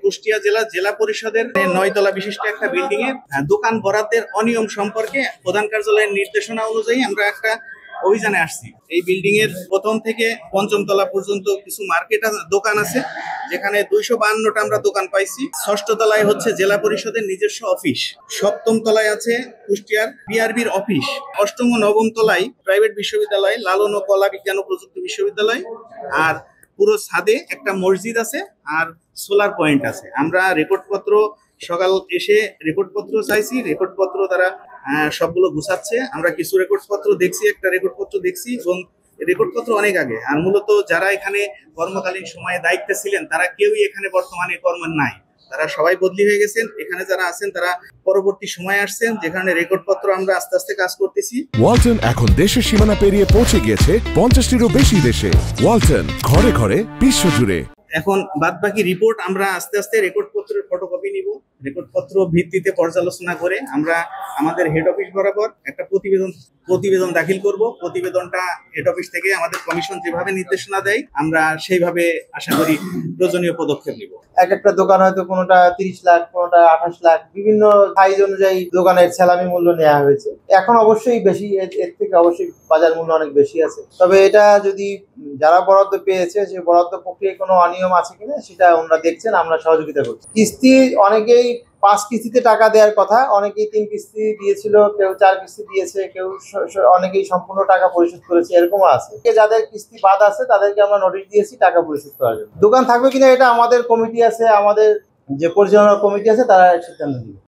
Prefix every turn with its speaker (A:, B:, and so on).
A: কুষ্টিয়া জেলা পরিষদের 9 তলা বিশিষ্ট একটা বিল্ডিং এর দোকান বরাদ্দের অনিয়ম সম্পর্কে প্রধান কার্যালয়ের নির্দেশনা অনুযায়ী আমরা একটা অভিযানে আসছি। এই বিল্ডিং এর প্রথম থেকে পঞ্চম তলা পর্যন্ত কিছু মার্কেট দোকান আছে, যেখানে 252টা আমরা দোকান পাইছি। ষষ্ঠ তলায় হচ্ছে জেলা পরিষদের নিজস্ব অফিস, সপ্তম তলায় আছে কুষ্টিয়ার বিআরবির অফিস, অষ্টম ও নবম তলায় প্রাইভেট বিশ্ববিদ্যালয়, লালন ও কলা বিজ্ঞান ও প্রযুক্তি বিশ্ববিদ্যালয়, আর পুরো ছাদে একটা মসজিদ আছে আর সোলার পয়েন্ট আছে। আমরা রেকর্ডপত্র সকাল এসে রেকর্ডপত্র চাইছি, রেকর্ডপত্র তারা সবগুলো গুছাচ্ছে। আমরা কিছু রেকর্ডপত্র দেখছি, একটা রেকর্ডপত্র দেখছি এবং রেকর্ডপত্র অনেক আগে। আর মূলত যারা এখানে কর্মকালীন সময়ে দায়িত্বে ছিলেন তারা কেউই এখানে বর্তমানে কর্ম নাই, তারা সবাই বদলি হয়ে গেছেন। এখানে যারা আছেন তারা পরবর্তী সময় আসছেন, যেখানে রেকর্ডপত্র আমরা আস্তে আস্তে কাজ করতেছি।
B: ওয়ালটন এখন দেশের সীমানা পেরিয়ে পৌঁছে গিয়েছে 50টিরও বেশি দেশে। ওয়ালটন, ঘরে ঘরে বিশ্বজুড়ে।
A: এখন বাদবাকি রিপোর্ট আমরা আস্তে আস্তে রেকর্ডপত্রের ফটোকপি নিব। রেকর্ডপত্র ভিত্তিতে পর্যালোচনা করে আমরা আমাদের হেড অফিস বরাবর একটা প্রতিবেদন দাখিল করব। প্রতিবেদনটা হেড অফিস থেকে আমাদের কমিশন যেভাবে নির্দেশনা দেয় আমরা সেইভাবে আশা করি প্রয়োজনীয় পদক্ষেপ নিব।
C: একটা দোকান হয়তো কোনোটা 30 লাখ, কোনোটা 28 লাখ, বিভিন্ন সাইজ অনুযায়ী দোকানের সালামি মূল্য নেওয়া হয়েছে। এখন অবশ্যই বেশি, এর থেকে অবশ্যই বাজার মূল্য অনেক বেশি আছে। তবে এটা যদি যারা বরাদ্দ পেয়েছে সে বরাদ্দ প্রক্রিয়ায় কোনো অনিয়ম আছে কিনা সেটা ওনারা দেখছেন, আমরা সহযোগিতা করছি। কিস্তি অনেকেই 5 কিস্তিতে টাকা দেওয়ার কথা, অনেকেই 3 কিস্তি দিয়েছিল, কেউ 4 কিস্তি দিয়েছে, কেউ অনেকেই সম্পূর্ণ টাকা পরিশোধ করেছে, এরকমও আছে। যাদের কিস্তি বাদ আছে তাদেরকে আমরা নোটিশ দিয়েছি টাকা পরিশোধ করার জন্য। দোকান থাকবে কিনা এটা আমাদের কমিটি আছে, আমাদের যে পরিচালনা কমিটি আছে তারা সিদ্ধান্ত নেবে।